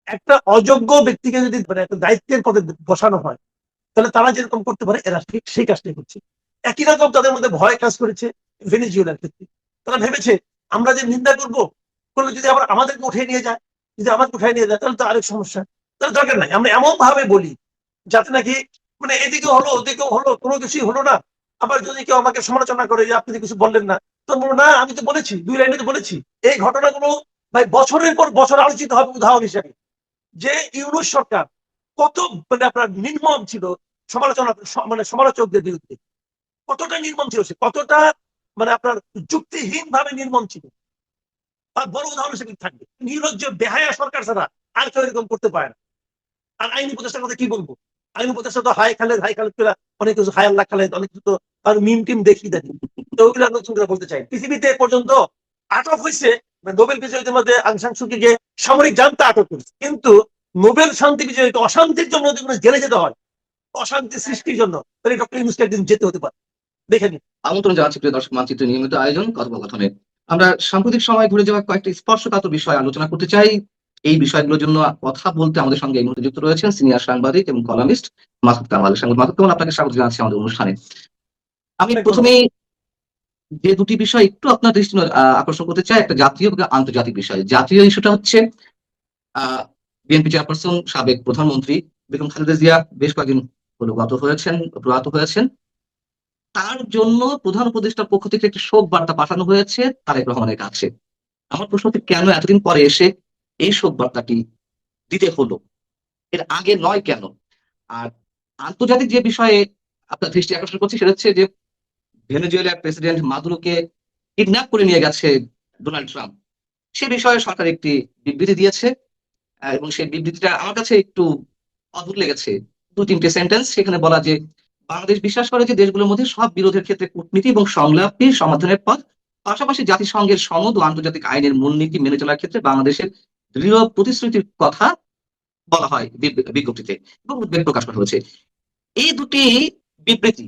একটা অযোগ্য ব্যক্তিকে যদি মানে একটা দায়িত্বের পদে বসানো হয়, তাহলে তারা যেরকম করতে পারে এরা ঠিক সেই কাজটাই করছে। একই রকম তাদের মধ্যে ভয় কাজ করেছে ভেনেজুয়েলার ক্ষেত্রে। তারা ভেবেছে আমরা যে নিন্দা করবো, করলে যদি আবার আমাদেরকে উঠিয়ে নিয়ে যায়, যদি আমাকে উঠিয়ে নিয়ে যায় তাহলে তো আরেক সমস্যা। তাহলে দরকার নাই, আমরা এমন ভাবে বলি যাতে নাকি মানে এদিকে হলো ওদিকেও হলো, কোনো কিছুই হলো না। আবার যদি কেউ আমাকে সমালোচনা করে যে আপনি কিছু বললেন না, তো বলবো না আমি তো বলেছি, 2 লাইনে তো বলেছি। এই ঘটনাগুলো ভাই বছরের পর বছর আলোচিত হবে উদাহরণ হিসেবে, যে ইউনূস সরকার কত মানে আপনার নির্মম ছিল সমালোচনা, মানে সমালোচকদের বিরুদ্ধে কতটা নির্মম ছিল, সে কতটা মানে আপনার যুক্তিহীন ভাবে নির্মম ছিল। আর বড় উদাহরণ হিসেবে থাকবে নির্লজ্জ বেহায়া সরকার ছাড়া আর কেউ এরকম করতে পারে না। আর আইনি উপদেষ্টার কথা কি বলবো, আইনি উপদেষ্টা তো হাই খালেদ পেলা অনেক কিছু, হাই আল্লাহ খালেদ অনেক কিছু তো আর মিম টিম দেখি দেখি। তো ওইগুলো নতুন করে বলতে চাই, পৃথিবীতে এ পর্যন্ত আটক হয়েছে মানে নোবেল বিজয়ীদের মধ্যে আং সান সুকিকে সামরিক জান্তা আটক করেছে, কিন্তু নোবেল শান্তি বিজয়ীকে অশান্তির জন্য যদি কোনো জেলে যেতে হয়, অশান্তি সৃষ্টির জন্য, তাহলে ডক্টর ইউনূসকে একদিন যেতে হতে পারে। দেখে নিন। আমন্ত্রণ জানাচ্ছি প্রিয় দর্শক, মানচিত্রের নিয়মিত আয়োজন কথোপকথনে আমরা সাম্প্রতিক সময় ঘুরে যাওয়া কয়েকটি স্পর্শকাতর বিষয় আলোচনা করতে চাই। এই বিষয়গুলোর জন্য কথা বলতে আমাদের সঙ্গে এই মুহূর্তে যুক্ত রয়েছেন সিনিয়র সাংবাদিক এবং কলামিস্ট মাসুদ কামাল। সাংবাদিক মাসুদ কামাল, আপনাকে স্বাগত জানাচ্ছি আমাদের অনুষ্ঠানে। আমি অনেক ধন্যবাদ। প্রথমেই যে দুটি বিষয় একটু আপনার দৃষ্টি আকর্ষণ করতে চাই, একটা জাতীয় এবং আন্তর্জাতিক বিষয়। জাতীয় ইস্যুটা হচ্ছে আহ বিএনপি চেয়ারপারসন সাবেক প্রধানমন্ত্রী বেগম খালেদা জিয়া বেশ কয়েকদিন হলো প্রয়াত হয়েছেন। তার জন্য প্রধান উপদেষ্টার পক্ষ থেকে একটি শোক বার্তা পাঠানো হয়েছে তারেক রহমানের কাছে। আমার প্রশ্ন হচ্ছে, কেন এতদিন পরে এসে এই শোক বার্তাটি দিতে হলো, এর আগে নয় কেন? আর আন্তর্জাতিক যে বিষয়ে আপনার দৃষ্টি আকর্ষণ করছি সেটা হচ্ছে যে ভেনেজুয়েলার প্রেসিডেন্ট মাদুরোকে কিডন্যাপ করে নিয়ে গেছে ডোনাল্ড ট্রাম্প। সে বিষয়ে সরকার একটি বিবৃতি দিয়েছে, এবং সেই বিবৃতিটা আমার কাছে একটু অদ্ভুত লেগেছে। 2-3টে সেন্টেন্স সেখানে বলা যে বাংলাদেশ বিশ্বাস করে যে দেশগুলোর মধ্যে সব বিরোধের ক্ষেত্রে কূটনীতি এবং সংলাপই সমাধানের পথ। পাশাপাশি জাতিসংঘের সনদ ও আন্তর্জাতিক আইনের মূলনীতি মেনে চলার ক্ষেত্রে বাংলাদেশের দৃঢ় প্রতিশ্রুতির কথা বলা হয় বিজ্ঞপ্তিতে, এবং উদ্বেগ প্রকাশ করা হয়েছে। এই দুটি বিবৃতি,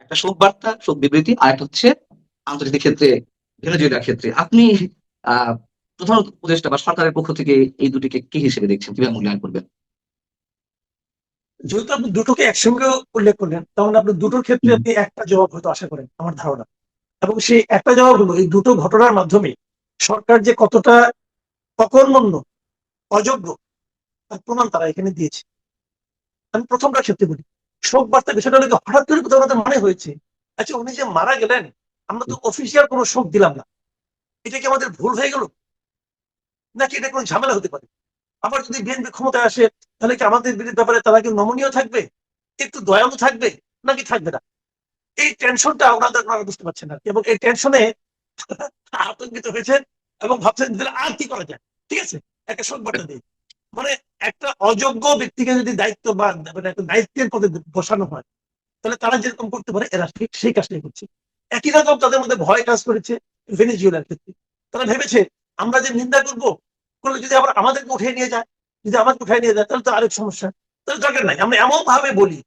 একটা শোক বিবৃতি, আর একটা হচ্ছে আন্তর্জাতিক ক্ষেত্রে ভেনেজুয়েলার ক্ষেত্রে, আপনি আহ প্রধান উপদেষ্টা বা সরকারের পক্ষ থেকে এই দুটিকে কি হিসেবে দেখছেন, কিভাবে মূল্যায়ন করবেন? যেহেতু আপনি দুটোকে একসঙ্গে উল্লেখ করলেন, তখন আপনি দুটোর ক্ষেত্রে হুম। আপনি একটা জবাব হয়তো আশা করেন আমার ধারণা। এবং সেই একটা জবাব হলো এই দুটো ঘটনার মাধ্যমে সরকার যে কতটা অকর্মণ্য, অযোগ্য, তার প্রমাণ তারা এখানে দিয়েছে। আমি প্রথমটার ক্ষেত্রে বলি, শোক বার্তা বিষয়টা হলো হঠাৎ করে কোথাও আমাদের মনে হয়েছে, আচ্ছা উনি যে মারা গেলেন, আমরা তো অফিসিয়াল কোনো শোক দিলাম না, এটা কি আমাদের ভুল হয়ে গেল, নাকি এটা কোনো ঝামেলা হতে পারে? আবার যদি বিএনপি ক্ষমতায় আসে, তাহলে কি আমাদের বিরুদ্ধে ব্যাপারে তারা কি নমনীয় থাকবে, একটু দয়ালু থাকবে, নাকি থাকবে না? এই টেনশনটা ওনারা বুঝতে পারছেন না, এবং এই টেনশনে আতঙ্কিত হয়েছেন এবং ভাবছেন যে আর কি করা যায়। ঠিক আছে, একটা সংবাদটা দিই, মানে একটা অযোগ্য ব্যক্তিকে যদি দায়িত্ব বা মানে একটা দায়িত্বের পদে বসানো হয়, তাহলে তারা যেরকম করতে পারে এরা ঠিক সেই কাজটাই করছে। একই রকম তাদের মধ্যে ভয় কাজ করেছে ভেনেজুয়েলার ক্ষেত্রে। তারা ভেবেছে আমরা যে নিন্দা করবো, করলে যদি আবার আমাদেরকে উঠিয়ে নিয়ে যায়, যদি আমাকে উঠিয়ে নিয়ে যায় তাহলে তো আরেক সমস্যা। তাহলে দরকার নাই, আমরা এমন ভাবে বলি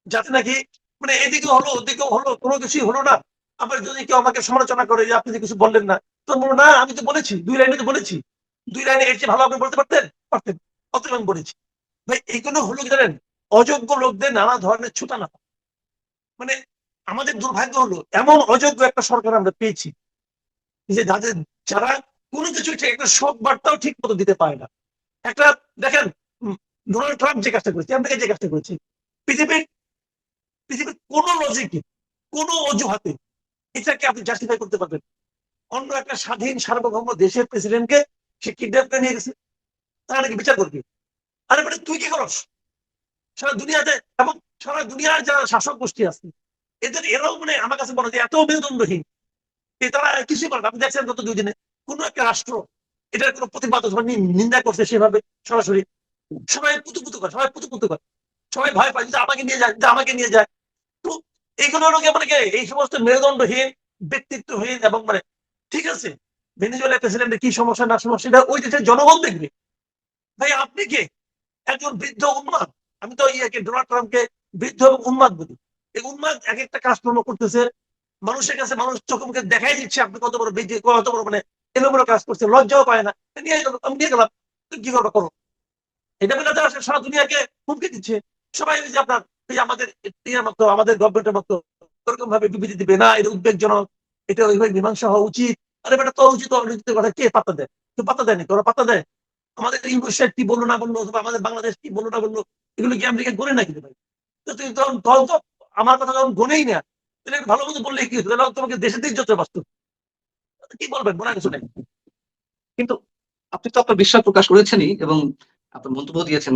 যাতে নাকি মানে এদিকে হলো ওদিকেও হলো, কোনো কিছুই হলো না। আবার যদি কেউ আমাকে সমালোচনা করে যে আপনি কিছু বললেন না, তো বলবো না আমি তো বলেছি, 2 লাইনে তো বলেছি। 2 লাইনে এর চেয়ে ভালো আপনি বলতে পারতেন, পারতেন, অতএব আমি বলেছি। ভাই এইগুলো হলো কি জানেন, অযোগ্য লোকদের নানা ধরনের ছুটানো। মানে আমাদের দুর্ভাগ্য হলো এমন অযোগ্য একটা সরকার আমরা পেয়েছি, যে যাদের যারা কোনো কিছু ঠিক একটা শোক বার্তাও ঠিক মতো দিতে পারে না। একটা দেখেন, ডোনাল্ড ট্রাম্প যে কাজটা করেছে, আমেরিকা যে কাজটা করেছে, পৃথিবীর পৃথিবীর কোন লজিকে, কোন অজুহাতে এটাকে আপনি জাস্টিফাই করতে পারবেন? অন্য একটা স্বাধীন সার্বভৌম দেশের প্রেসিডেন্টকে সে কিডন্যাপ করে নিয়ে গেছে, তারা নাকি বিচার করবে। আরে মানে তুই কি করস সারা দুনিয়াতে, এবং সারা দুনিয়ার যারা শাসক গোষ্ঠী আছে এরাও মানে আমার কাছে মনে হয় এত মেরুদণ্ডহীন, তারা কিছুই করে না। আপনি দেখছেন গত 2 দিনে কোন একটা রাষ্ট্র এটার কোনো প্রতিবাদ অথবা নিন্দা করছে সেভাবে সরাসরি? সবাই পুতুপুতু করে, সবাই পুতুপুতু করে, সবাই ভয় পায় যে আমাকে নিয়ে যায়, যে আমাকে নিয়ে যায়। তো এইগুলো হলো মানে এই সমস্ত মেরুদণ্ডহীন, ব্যক্তিত্বহীন, এবং মানে ঠিক আছে, ভেনেজুয়েলার প্রেসিডেন্টের কি সমস্যা না সমস্যা এটা ওই দেশের জনগণ দেখবে। ভাই আপনি কে, একজন বৃদ্ধ উন্মাদ। আমি তো ইয়েকে ডোনাল্ড ট্রাম্পকে বৃদ্ধ এবং উন্মাদ বলি। এই উন্মাদ এক একটা কাজকর্ম করতেছে, মানুষের কাছে মানুষ চোখে মুখে দেখাই দিচ্ছে আপনি কত বড় বৃদ্ধি, কত বড় মানে এলোমেলো কাজ করছে, লজ্জাও পায় না। নিয়ে গেল, আমি নিয়ে গেলাম, তুমি কি করবো করো। এটা বলে তারা সারা দুনিয়াকে হুমকি দিচ্ছে। সবাই ওই যে আপনার এই যে আমাদের ইয়ার মতো, আমাদের গভর্নমেন্টের মতো ওরকম ভাবে বিবৃতি দিবে না, এটা উদ্বেগজনক, এটা ওইভাবে মীমাংসা হওয়া উচিত। আরে বেটা, তোর উচিত অনুচিতের কথা কে পাত্তা দেয়? কেউ পাত্তা দেয়নি, তোরা পাত্তা দেয়? আমাদের ইউনিভার্সিটি কি বললো না বললো, অথবা আমাদের বাংলাদেশ কি বললো না বললো, এগুলো কি আমেরিকা গনে নাকি ভাই? তো তুই তখন দল তো আমার কথা যখন গনেই না, তাহলে ভালো মতো বললে কি হতো? তাহলে তোমাকে দেশের দিক যত বাস্তব কি বলবেন, মনে কিছু নেই। কিন্তু আপনি তো আপনার বিশ্বাস প্রকাশ করেছেনই এবং আপনার মন্তব্য দিয়েছেন।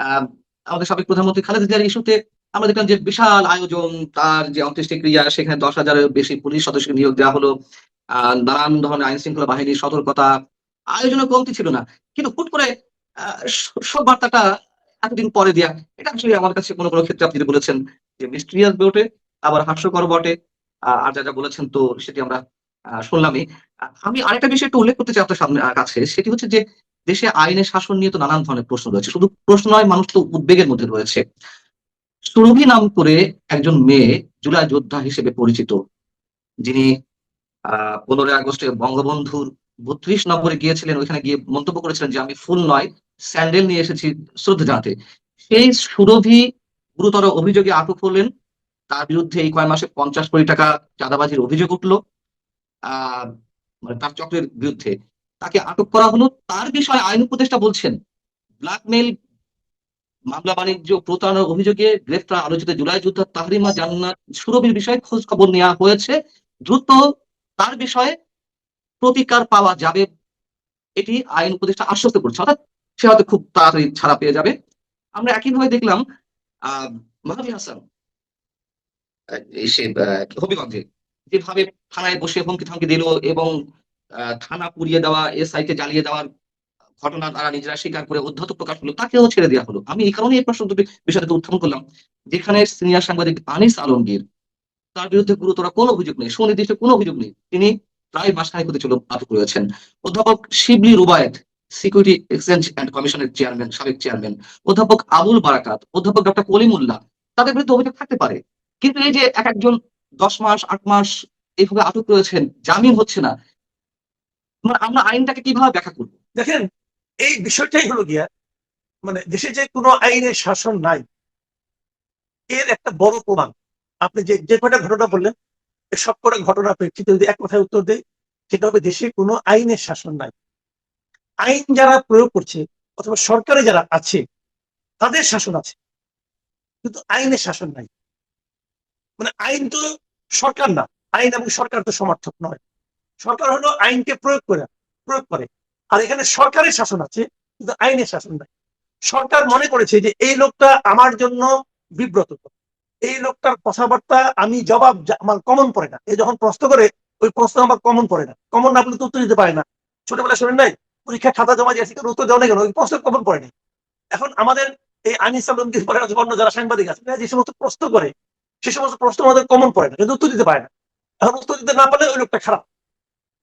আহ, আমাদের সাবেক প্রধানমন্ত্রী খালেদা জিয়ার ইস্যুতে আমরা দেখলাম যে বিশাল আয়োজন, তার যে অন্ত্যেষ্টিক্রিয়া, সেখানে 10,000-এর বেশি পুলিশ সদস্যকে নিয়োগ দেওয়া হলো, নানান ধরনের আইন শৃঙ্খলা বাহিনীর সতর্কতা, আয়োজনের কমতি ছিল না। কিন্তু হুট করে সব বার্তাটা এতদিন পরে দেয়া, এটা আসলে আমার কাছে কোনো কোনো ক্ষেত্রে আপনি যেটা বলেছেন যে মিস্ট্রিয়াস বটে, আবার হাস্যকর বটে। আর যা যা বলেছেন তো সেটি আমরা শুনলামই। আমি আরেকটা বিষয় একটু উল্লেখ করতে চাই আপনার সামনে কাছে, সেটি হচ্ছে যে দেশে আইনের শাসন নিয়ে তো নানান ধরনের প্রশ্ন রয়েছে, শুধু প্রশ্ন নয়, মানুষ তো উদ্বেগের মধ্যে রয়েছে। সুরভি নাম করে একজন মেয়ে জুলাই যোদ্ধা হিসেবে পরিচিত, যিনি 15 আগস্টে বঙ্গবন্ধুর 32 নম্বরে গিয়েছিলেন, ওইখানে গিয়ে মন্তব্য করেছিলেন যে আমি ফুল নয়, স্যান্ডেল নিয়ে এসেছি শ্রদ্ধা জানাতে। সেই সুরভি গুরুতর অভিযোগে আটক হলেন। তার বিরুদ্ধে এই কয়েক মাসে 50 কোটি টাকা চাঁদাবাজির অভিযোগ উঠলো, আহ মানে তার চক্রের বিরুদ্ধে। তাকে আটক করা হলো। তার বিষয়ে আইন উপদেষ্টা বলছেন ব্ল্যাকমেইল, মামলা বাণিজ্য, প্রতারণার অভিযোগে গ্রেফতার আলোচিত জুলাই যোদ্ধা তাহরিমা জান্নাত সুরভির বিষয়ে খোঁজ খবর নেওয়া হয়েছে, দ্রুত তার বিষয়ে প্রতিকার পাওয়া যাবে, এটি আইন উপদেষ্টা আশ্বস্ত করছে। অর্থাৎ সে হয়তো খুব তাড়াতাড়ি ছাড়া পেয়ে যাবে। আমরা একইভাবে দেখলাম আহ মাহাদি হাসান, সে হবিগঞ্জে যেভাবে থানায় বসে হুমকি থামকি দিল এবং থানা পুড়িয়ে দেওয়া, এসআই কে জ্বালিয়ে দেওয়ার ঘটনা তারা নিজেরা স্বীকার করে অধ্যত্ত প্রকাশ করলো, তাকেও ছেড়ে দেওয়া হলো। আমি এই কারণে এই প্রশ্ন দুটি বিষয়টাকে উত্থাপন করলাম, যেখানে সিনিয়র সাংবাদিক আনিস আলমগীর, তার বিরুদ্ধে গুরুতর কোনো অভিযোগ নেই, সুনির্দিষ্ট কোনো অভিযোগ নেই, তিনি প্রায় মাসখানেক হতে চলো আটক রয়েছেন। অধ্যাপক শিবলি রুবায়েত, সিকিউরিটি এক্সচেঞ্জ অ্যান্ড কমিশনের চেয়ারম্যান, সাবেক চেয়ারম্যান, অধ্যাপক আবুল বারাকাত, অধ্যাপক ডক্টর কলিমুল্লাহ, তাদের বিরুদ্ধে অভিযোগ থাকতে পারে। কিন্তু এই যে এক একজন 10 মাস 8 মাস এইভাবে আটক রয়েছেন, জামিন হচ্ছে না, মানে আমরা আইনটাকে কিভাবে ব্যাখ্যা করবো? দেখেন, এই বিষয়টাই হলো গিয়া, মানে দেশে যে কোনো আইনের শাসন নাই এর একটা বড় প্রমাণ। আপনি যে যে কটা ঘটনা বললেন, সব কটা ঘটনার প্রেক্ষিতে যদি এক কথায় উত্তর দেয়, সেটা হবে দেশে কোনো আইনের শাসন নাই। আইন যারা প্রয়োগ করছে অথবা সরকারে যারা আছে তাদের শাসন আছে, কিন্তু আইনের শাসন নাই। মানে আইন তো সরকার না, আইন এবং সরকার তো সমর্থক নয়। সরকার হলো আইনকে প্রয়োগ করে। আর এখানে সরকারের শাসন আছে, কিন্তু আইনের শাসন নাই। সরকার মনে করেছে যে এই লোকটা আমার জন্য বিব্রত, এই লোকটার কথাবার্তা আমি জবাব আমার কমন পড়ে না, এই যখন প্রশ্ন করে ওই প্রশ্ন আমার কমন পড়ে না, কমন না বলে তো উত্তর দিতে পারে না। ছোটবেলায় শোনেন নাই, পরীক্ষা খাতা জমা দিয়েছি কেন উত্তর দেওয়া না কেন, ওই প্রশ্ন কমন পড়ে নাই। এখন আমাদের এই আনিস আলমগীর পরে অন্য যারা সাংবাদিক আছে যে সমস্ত প্রশ্ন করে, সে সমস্ত প্রশ্ন আমাদের কমন পড়ে না, কিন্তু উত্তর দিতে পারে না। এখন উত্তর দিতে না পারলে ওই লোকটা খারাপ।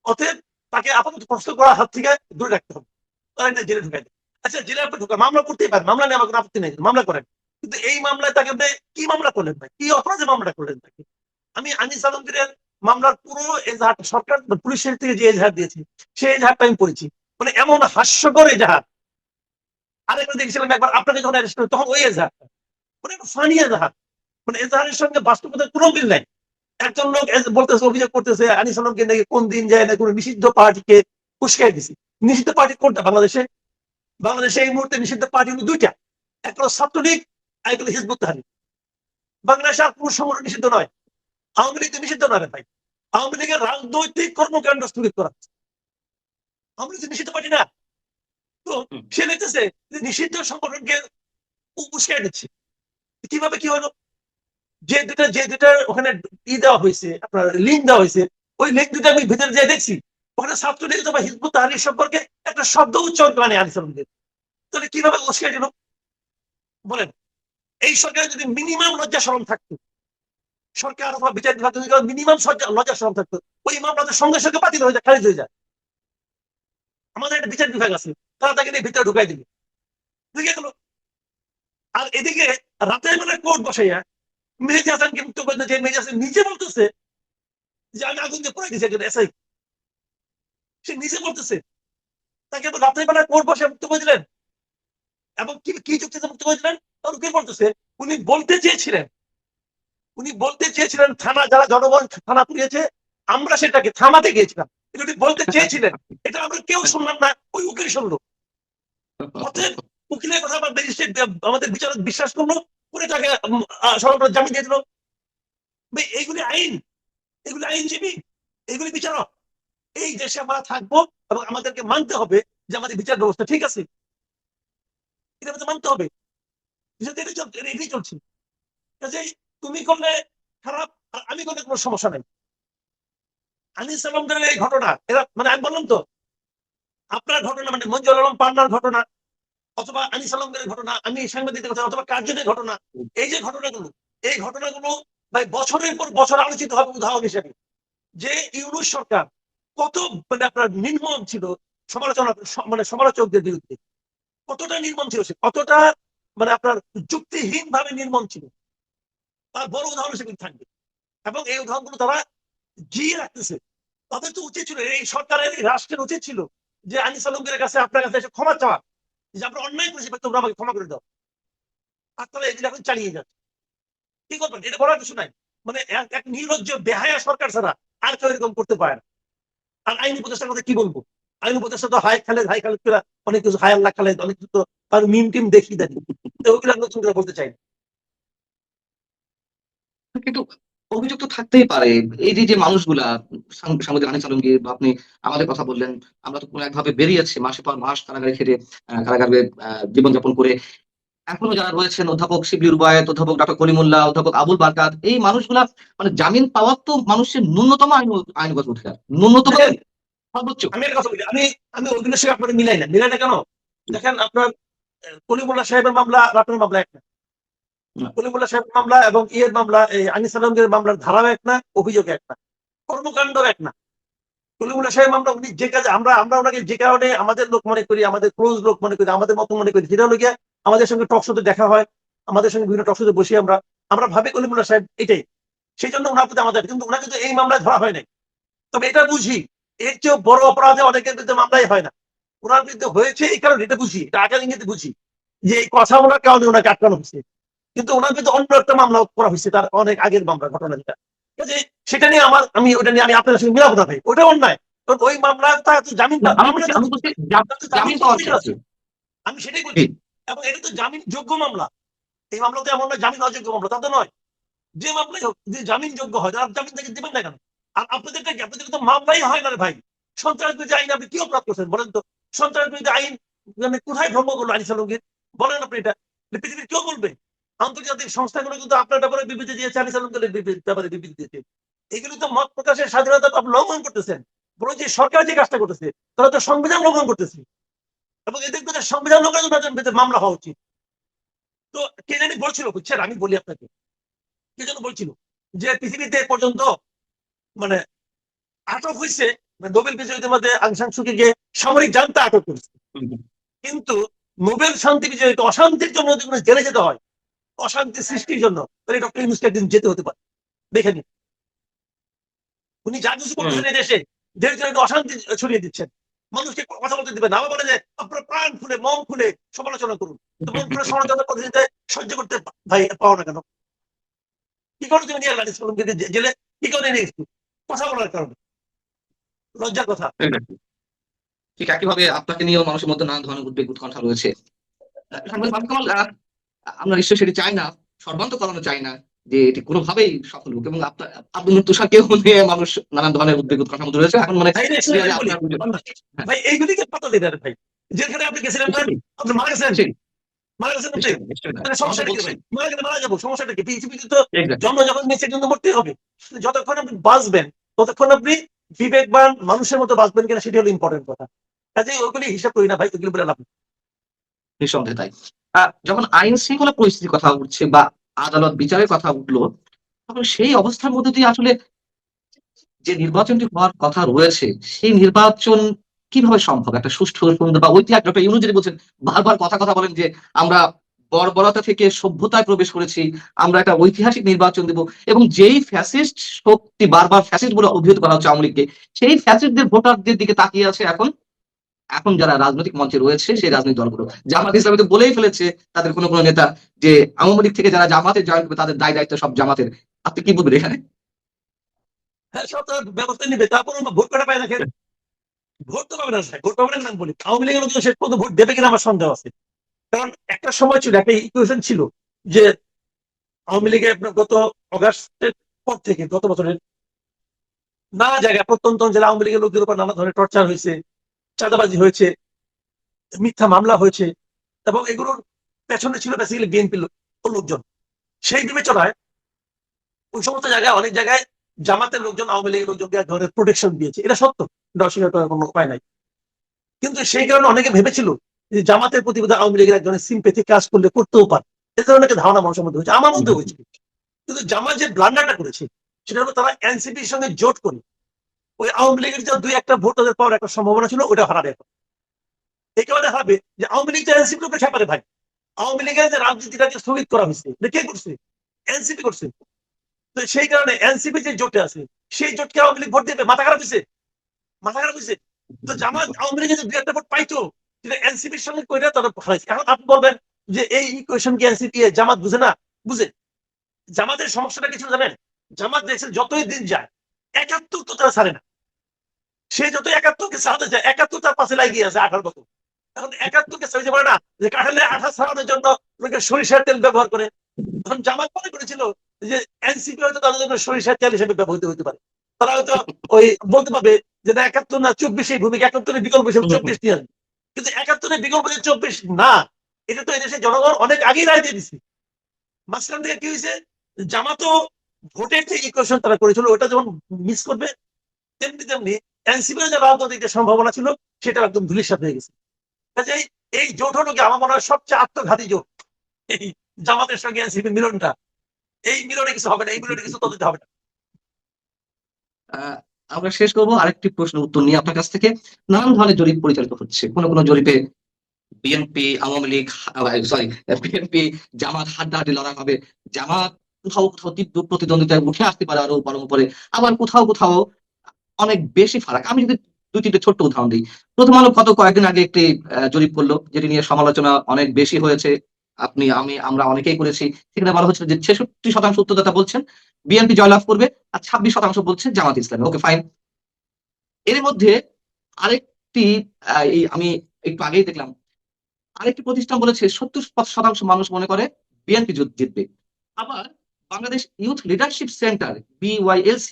অতএব তাকে আপাতত প্রশ্ন করার হাত থেকে দূরে রাখতে হবে, তাই না জেলে ঢুকাই দেয়। আচ্ছা, জেলে আপনি ঢুকা মামলা করতেই পারেন, মামলা নিয়ে আমার কোনো আপত্তি নেই, মামলা করেন। কিন্তু এই মামলায় তাকে কি মামলা করলেন ভাই, কি অপরাধে মামলা করলেন তাকে? আমি আনিস আলমগীরের মামলার পুরো এজাহার সরকার পুলিশের থেকে যে এজাহার দিয়েছি সেই এজাহারটা আমি পড়েছি। মানে এমন হাস্যকর এজাহার। আরেকবার দেখছিলাম একবার আপনাকে যখন অ্যারেস্ট করে তখন ওই এজাহারটা, মানে ফানি এজাহার। মানে এজাহারের সঙ্গে বাস্তবতার কোনো মিল নাই। একজন লোক বলতেছে, অভিযোগ করতেছে আনিস আলমকে নাকি কোন দিন যায় না কোনো নিষিদ্ধ পার্টিকে উস্কাই দিছি। নিষিদ্ধ পার্টি কোনটা বাংলাদেশে? বাংলাদেশে এই মুহূর্তে নিষিদ্ধ পার্টি হলো দুইটা, একটা হলো ছাত্রলীগ, আর একটা হলো হিজবুত তাহরির। বাংলাদেশে আর কোনো সংগঠন নিষিদ্ধ নয়। আওয়ামী লীগ তো নিষিদ্ধ নয় ভাই, আওয়ামী লীগের রাজনৈতিক কর্মকাণ্ড স্থগিত করা হচ্ছে। আওয়ামী লীগ নিষিদ্ধ পার্টি না। তো সে দেখতেছে যে নিষিদ্ধ সংগঠনকে উস্কাই দিচ্ছে। কিভাবে কি হলো? যে দুটা ওখানে দেওয়া হয়েছে, আপনার লিঙ্ক দেওয়া হয়েছে, ওই লিঙ্ক দুটো আমি ভিতরে যেয়ে দেখছি ওখানে ছাত্রলীগ অথবা হিজবুত তাহরির সম্পর্কে একটা শব্দ উচ্চারণ করে আনিস আলমগীর। তাহলে কিভাবে উস্কাই দিল বলেন? এই সরকারের যদি মিনিমাম লজ্জা শরম থাকতো, সরকার অথবা বিচার বিভাগ যদি মিনিমাম লজ্জা শরম থাকতো, ওই মামলাদের সঙ্গে সঙ্গে বাতিল হয়ে যায়, খারিজ হয়ে যায়। আমাদের একটা বিচার বিভাগ আছে, তারা তাকে নিয়ে ভিতরে ঢুকাই দিবে, বুঝে গেল। আর এদিকে রাতের বেলা কোর্ট বসাইয়া মেহেদী হাসানকে মুক্ত করে, যে মেহেদী হাসান নিজে বলতেছে যে আমি আগুন দিয়ে পড়ে দিয়েছি একজন এসআই, সে নিজে বলতেছে, তাকে রাতের বেলা কোর্ট বসে মুক্ত করে দিলেন। এবং কি কি যুক্তিতে মুক্ত করেছিলেন? তার উকিল বলতেছে উনি বলতে চেয়েছিলেন থানা, যারা জনগণ থানা পুড়িয়েছে, আমরা সেটাকে থামাতে গিয়েছিলাম। কিন্তু উনি বলতে চেয়েছিলেন, এটা আমরা কেউ শুনলাম না, ওই উকিল শুনলো। অতএব উকিলের কথা বা ম্যাজিস্ট্রেট আমাদের বিচারক বিশ্বাস করলো, পুরো তাকে সর্বপ্রথম জামিন দিয়ে দিল। এইগুলি আইনজীবী, এইগুলি বিচারক। এই দেশে আমরা থাকবো এবং আমাদেরকে মানতে হবে যে আমাদের বিচার ব্যবস্থা ঠিক আছে, এটা আমাদের মানতে হবে। এটাই চলছে। কাজেই তুমি করলে খারাপ, আর আমি করলে কোনো সমস্যা নেই। আনিস আলমদের এই ঘটনা, এরা মানে আমি বললাম তো, আপনার ঘটনা মানে মঞ্জুর আলম পান্নার ঘটনা, অথবা আনিস আলমদের ঘটনা, আমি সাংবাদিকদের কথা, অথবা কার্জনের ঘটনা, এই যে ঘটনাগুলো, এই ঘটনাগুলো ভাই বছরের পর বছর আলোচিত হবে উদাহরণ হিসেবে, যে ইউনূস সরকার কত মানে আপনার নির্মম ছিল সমালোচনা, মানে সমালোচকদের বিরুদ্ধে কতটা নির্মম ছিল, সে কতটা মানে আপনার যুক্তিহীন ভাবে নির্মম ছিল, তার বড় উদাহরণ হিসেবে থাকবে। এবং এই উদাহরণগুলো তারা জিয়ে রাখতেছে। তাদের তো উচিত ছিল, এই সরকারের, এই রাষ্ট্রের উচিত ছিল যে আনিস আলমগীরের কাছে, আপনার কাছে এসে ক্ষমা চাওয়া, যে আমরা অন্যায় করেছি, তোমরা আমাকে ক্ষমা করে দাও। আর তারা এগুলো এখন চালিয়ে যাচ্ছে। কি করবেন? এটা বলার কিছু নাই। মানে এক নির্লজ্জ বেহায়া সরকার ছাড়া আর কেউ এরকম করতে পারে না। আর আইনি উপদেষ্টার কথা কি বলবো? আইনি উপদেষ্টা তো হাই খালেদ অনেক কিছু, হাই আল্লাহ খালেদ, অনেক কিছু তো তার মিম টিম দেখি দেন, ওগুলো নতুন করে বলতে চাই না। কিন্তু অভিযোগ তো থাকতেই পারে। এই যে যে মানুষগুলা, সাংবাদিক আনিস আলমগীর বা আপনি আমাদের কথা বললেন, আমরা তো কোনো একভাবে বেরিয়েছি মাসের পর মাস কারাগারে খেটে, কারাগারে জীবনযাপন করে। এখনো যারা রয়েছেন, অধ্যাপক শিবলি রুবায়েত, অধ্যাপক ডক্টর কলিমুল্লাহ, অধ্যাপক আবুল বারকাত, এই মানুষগুলা মানে জামিন পাওয়ার তো মানুষের ন্যূনতম আইনগত অধিকার, ন্যূনতম দেখেন, সর্বোচ্চ। আমি একটা কথা বলি, আমি ওইগুলোর সঙ্গে আপনাদের মিলাই না কেন? দেখেন, আপনার কলিমুল্লাহ সাহেবের মামলা আর আপনার মামলা এক না। কলিমুল্লাহ সাহেবের মামলা এবং ইয়ের মামলা, এই আনিস আলমগীরের মামলার ধারাও এক না, অভিযোগ এক না, কর্মকাণ্ড এক না। কলিমুল্লাহ সাহেব মামলা, উনি যে কাজে, আমরা ওনাকে যে কারণে আমাদের লোক মনে করি, আমাদের ক্লোজ লোক মনে করি, আমাদের মত মনে করি, যেটা হলো গিয়ে আমাদের সঙ্গে টকশোতে দেখা হয়, আমাদের সঙ্গে বিভিন্ন টকশোতে বসি, আমরা ভাবি কলিমুল্লাহ সাহেব এটাই, সেই জন্য ওনার প্রতি আমাদের, কিন্তু ওনাকে তো এই মামলায় ধরা হয় নাই। তবে এটা বুঝি, এর চেয়েও বড় অপরাধে অনেকের বিরুদ্ধে মামলাই হয় না, ওনার বিরুদ্ধে হয়েছে এই কারণে, এটা বুঝি, এটা আগে ইঙ্গিতে বুঝি যে এই কথা বলার কারণে ওনাকে আটকানো হয়েছে। কিন্তু ওনার বিরুদ্ধে অন্য একটা মামলা করা হয়েছে, তার অনেক আগের মামলা, ঘটনা যেটা, সেটা নিয়ে আমি ওটা নিয়ে আমি আপনাদের সঙ্গে মিলাবো না ভাই, ওটা অন্যায়। কারণ ওই মামলা তার জামিন, জামিন পাওয়ার ক্ষেত্রে আমি সেটাই বলছি। এবং এটা তো জামিন যোগ্য মামলা, এই মামলা তো এমন নয় জামিন অযোগ্য মামলা, তা তো নয়। যে মামলাই হোক, যে জামিন যোগ্য হয়, তার জামিন থেকে দিবেন না কেন? আর আপনাদের তো মামলাই হয় না রে ভাই। সন্ত্রাস বিরোধী আইন আপনি কি অপরাধ করছেন বলেন তো? সন্ত্রাস বিরোধী আইন মানে কোথায় ভঙ্গ করলো আনিস আলমগীর? বলেন আপনি, এটা পৃথিবীর কেউ বলবে? আন্তর্জাতিক সংস্থাগুলো কিন্তু আপনার ব্যাপারে বিবৃতি দিয়েছে, আনিস আলমগীরের ব্যাপারে বিবৃতি দিয়েছে। এগুলো তো মত প্রকাশের স্বাধীনতা আপনি লঙ্ঘন করতেছেন। বরং যে সরকার যে কাজটা করতেছে, তারা তো সংবিধান লঙ্ঘন করতেছে, এবং এদের বিরুদ্ধে সংবিধান লঙ্ঘনের মামলা হওয়া উচিত। তো কে জানি বলছিল, বুঝছেন, আমি বলি আপনাকে, কে যেন বলছিল যে পৃথিবীতে পর্যন্ত মানে আটক হয়েছে, নোবেল বিজয়ীদের মধ্যে আং সান সু কিকে সামরিক জান্তা আটক করেছে, কিন্তু নোবেল শান্তি বিজয়ীকে অশান্তির জন্য যদি কোনো জেলে যেতে হয়, অশান্তি সৃষ্টির জন্য, তাহলে ডক্টর ইউনূসকে একদিন যেতে হতে পারে। দেখে নিন, উনি যা কিছু করতেছেন এই দেশে, দেশের অশান্তি ছড়িয়ে দিচ্ছেন, মানুষকে কথা বলতে দিবেন না। আবার বলে যে আপনার প্রাণ খুলে, মন খুলে সমালোচনা করুন। মন খুলে সমালোচনা করতে সহ্য করতে ভাই পাও না কেন? কি করে তুমি নিয়ে আনিস আলমকে জেলে? কি করে নিয়ে কথা বলার কারণে? লজ্জার কথা। ঠিক একইভাবে আপনাকে নিয়েও মানুষের মধ্যে নানা ধরনের উদ্বেগ উৎকণ্ঠা রয়েছে। আমরা নিশ্চয়ই সেটি চাই না, সর্বান্তকরণও চাই না যে এটি কোনোভাবেই সফল হোক, এবং আপনার আব্দুল তুষারকেও নিয়ে মানুষ নানান ধরনের উদ্বেগ উৎকণ্ঠার মধ্যে রয়েছে। এখন মানে ভাই এইগুলিকে পাতা দিন ভাই, যেখানে আপনি গেছিলেন আপনি মারা গেছেন, মারা গেছেন আপনি, সমস্যাটা কি ভাই? মারা যাবো, সমস্যাটা কি? পৃথিবীতে তো জন্ম যখন নিচে জন্য মরতে হবে। যতক্ষণ আপনি বাঁচবেন, ততক্ষণ আপনি বিবেকবান মানুষের মতো বাঁচবেন কিনা, সেটি হলো ইম্পর্টেন্ট কথা। কাজে ওইগুলি হিসাব করি না ভাই, ওইগুলি বলে লাভ নেই। নিঃসন্দেহে তাই। যখন আইন শৃঙ্খলা পরিস্থিতির কথা উঠছে বা আদালত বিচারের কথা উঠলো, তখন সেই অবস্থার মধ্যে দিয়ে আসলে যে নির্বাচনটি হওয়ার কথা রয়েছে, সেই নির্বাচন কিভাবে সম্ভব? একটা সুষ্ঠু, সুন্দর বা ঐতিহাসিক, ডক্টর ইউনূস যেটি বলছেন, বারবার কথা বলেন যে আমরা বর্বরতা থেকে সভ্যতায় প্রবেশ করেছি, আমরা একটা ঐতিহাসিক নির্বাচন দেব, এবং যেই ফ্যাসিস্ট শক্তি, বারবার ফ্যাসিস্ট বলে অভিহিত করা হচ্ছে আওয়ামী লীগকে, সেই ফ্যাসিস্টদের ভোটারদের দিকে তাকিয়ে আছে এখন এখন যারা রাজনৈতিক মঞ্চে রয়েছে সেই রাজনৈতিক দলগুলো, জামাত ইসলামী তো বলেই ফেলেছে তাদের কোনো কোনো নেতা যে আওয়ামী লীগ থেকে যারা জামাতে জয়েন করবে তাদের দায় দায়িত্ব সব জামাতের। আপনি কি বলবেন এখানে? হ্যাঁ, সব তারা ব্যবস্থা নিবে, তারপর ভোট করা পায় না কেন? ভোট তো পাবে না, ভোট পাবে না আমি বলি। আওয়ামী লীগের লোকজন শেষ পর্যন্ত ভোট দেবে কিনা আমার সন্দেহ আছে। কারণ একটা সময় ছিল, একটা ইকুয়েশন ছিল যে আওয়ামী লীগের আপনার গত অগাস্টের পর থেকে, গত বছরের নানা জায়গায় প্রত্যন্ত অঞ্চলে আওয়ামী লীগের লোকদের উপর নানা ধরনের টর্চার হয়েছে, চাঁদাবাজি হয়েছে, মিথ্যা মামলা হয়েছে, এবং এগুলোর পেছনে ছিল বেসিক্যালি বিএনপির লোকজন। সেই বিবেচনায় ওই সমস্ত জায়গায় অনেক জায়গায় জামাতের লোকজন আওয়ামী লীগের লোকজনকে এক ধরনের প্রোটেকশন দিয়েছে, এটা সত্য, এটা অস্বীকার করার কোনো উপায় নাই। কিন্তু সেই কারণে অনেকে ভেবেছিল যে জামাতের প্রতি বোধহয় আওয়ামী লীগের এক ধরনের সিম্পেথি কাজ করলে করতেও পারে, এ ধরনের একটা ধারণা মানুষের মধ্যে হয়েছে, আমার মধ্যে হয়েছে। কিন্তু জামাত যে ব্লান্ডারটা করেছে সেটা হলো তারা এনসিপির সঙ্গে জোট করে ওই আওয়ামী লীগের যে দুই একটা ভোট তাদের পাওয়ার একটা সম্ভাবনা ছিল, ওটা হারাবে। এই কারণে হারাবে যে আওয়ামী লীগ তো এনসিপি লোকের খেপারে ভাই। আওয়ামী লীগের যে রাজনীতিটাকে স্থগিত করা হয়েছে এটা কে করছে? এনসিপি করছে। তো সেই কারণে এনসিপি যে জোটে আছে সেই জোটকে আওয়ামী লীগ ভোট দেবে, মাথা খারাপ হয়েছে, মাথা খারাপ হয়েছে। তো জামাত আওয়ামী লীগের যে দুই একটা ভোট পাইতো সেটা এনসিপির সঙ্গে কইরা তারা হারাইছে। এখন আপনি বলবেন যে এই ইকুয়েশন কি এনসিপি জামাত বুঝে না? বুঝে। জামাতের সমস্যাটা কিছু জানেন? জামাত দেখছেন যতই দিন যায় ৭১ তো তারা ছাড়ে না। সে যত ৭১কে ছাড়াতে যায় ৭১ তার পাশে লাগিয়ে আছে ১৮ বছর। এখন ৭১কে ছাড়তে পারে না যে কাঁঠালের আঠা ছাড়ানোর জন্য লোকে সরিষার তেল ব্যবহার করে। তখন জামাত মনে করেছিল যে এনসিপি হয়তো তাদের জন্য সরিষার তেল হিসেবে ব্যবহৃত হতে পারে। তারা হয়তো ওই বলতে পারবে যে না ৭১ না ২৪ এই ভূমিকা, ৭১ বিকল্প হিসেবে ২৪ নিয়ে আসবে। কিন্তু ৭১ বিকল্প যে ২৪ না, এটা তো এদেশের জনগণ অনেক আগেই রায় দিয়ে দিচ্ছে। মাঝখান থেকে কি হয়েছে? জামাতও ভোটের যে ইকুয়েশন তারা করেছিল ওটা যেমন মিস করবে, তেমনি তেমনি এনসিপির যে রাজনৈতিক যে সম্ভাবনা ছিল সেটা একদম ধূলিসাৎ হয়ে গেছে। কাজেই এই জোটটাকে আমার মনে হয় সবচেয়ে আত্মঘাতী জোট, এই জামাতের সঙ্গে এনসিপির মিলনটা। এই মিলনে কিছু হবে না, এই মিলনে কিছু তদন্ত হবে না। আহ, আমরা শেষ করবো আরেকটি প্রশ্ন উত্তর নিয়ে আপনার কাছ থেকে। নানান ধরনের জরিপ পরিচালিত হচ্ছে, কোনো কোনো জরিপে বিএনপি আওয়ামী লীগ, সরি, বিএনপি জামাত হাড্ডাহাড্ডি লড়াই হবে, জামাত কোথাও কোথাও তীব্র প্রতিদ্বন্দ্বিতায় উঠে আসতে পারে আরো বরং উপরে, আবার কোথাও কোথাও অনেক বেশি ফারাক। আমি যদি দুই তিনটে ছোট্ট উদাহরণ দিই, প্রথম আলো গত কয়েকদিন আগে একটি জরিপ করলো যেটি নিয়ে সমালোচনা অনেক বেশি হয়েছে, আপনি আমি আমরা অনেকেই করেছি। সেখানে বলা হচ্ছিল যে 66% উত্তরদাতা বলছেন বিএনপি জয়লাভ করবে, আর 26% বলছে জামাত ইসলামী। ওকে, ফাইন। এর মধ্যে আরেকটি এই আমি একটু আগেই দেখলাম আরেকটি প্রতিষ্ঠান বলেছে 70% মানুষ মনে করে বিএনপি জিতবে। আবার Bangladesh youth leadership centre BYLC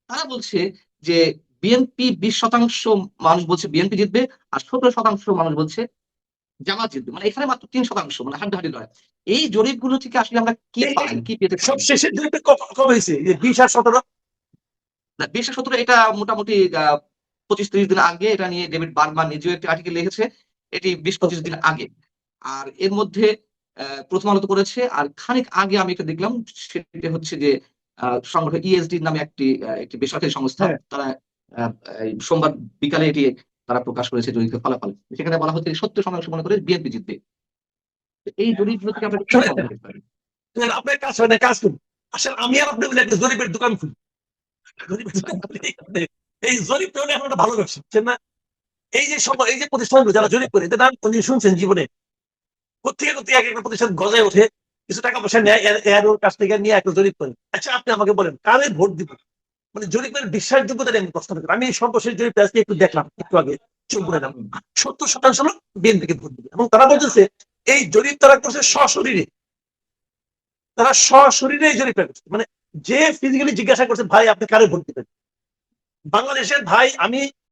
তারা বলছে যে বিএনপি 20% মানুষ বলছে বিএনপি জিতবে, আর 17% মানুষ বলছে জামাত জিতবে। মানে এখানে মাত্র 3%, মানে হাড্ডাহাড্ডি লড়াই। এই জরিপগুলো থেকে আসলে আমরা কি পাই, কি পেতে সব পারি? শেষের জরিপে কবে হয়েছে? 20 আর 17? না, 20-17 এটা মোটামুটি 25-30 দিন আগে এটা নিয়ে ডেভিড বার্গম্যান নিজেও একটি আর্টিকেল লিখেছে, এটি 20-25 দিন আগে। আর এর মধ্যে প্রথম আলো তো করেছে, আর খানিক আগে আমি একটা দেখলাম, সেটা হচ্ছে যে সংগঠন ESD নামে একটি বেসরকারি সংস্থা, হ্যাঁ, তারা আহ, এই সোমবার বিকালে এটি তারা প্রকাশ করেছে জরিপের ফলাফল। সেখানে বলা হচ্ছে 70% মনে করে বিএনপি জিতবে। তো এই জরিপগুলো থেকে আমরা কি শোনেন, প্রমাণ পেতে পারি? আপনার কাজ হয় না, কাজ করুন। আসলে আমি আর আপনি মিলে একটা জরিপের দোকান খুলি, জরিপের দোকান খুলি। এই জরিপটা হলে এখন একটা ভালো ব্যবসা, বুঝছেন না? এই যে সময় এই যে প্রতিষ্ঠানগুলো যারা জরিপ করে, এদের নাম কোনদিন শুনছেন জীবনে? কোথেকে কোথেকে এক একটা প্রতিষ্ঠান গজায় ওঠে, কিছু টাকা পয়সা নেয় এর ওর কাছ থেকে নিয়ে একটা জরিপ করে। আচ্ছা আপনি আমাকে বলেন কারে ভোট দিব? মানে জরিপের বিশ্বাসযোগ্যতা নিয়ে আমি প্রশ্ন করি। আমি এই সর্বশেষ জরিপটা আজকে একটু দেখলাম, একটু আগে চোখ করে দিলাম। 70% লোক বিএনপিকে ভোট দিবে, এবং তারা বলতেছে এই জরিপ তারা করছে সশরীরে। তারা সশরীরে এই জরিপটা করছে, মানে যে ফিজিক্যালি জিজ্ঞাসা করছে ভাই আপনি কারে ভোট দিবেন। বাংলাদেশের ভাই, আমি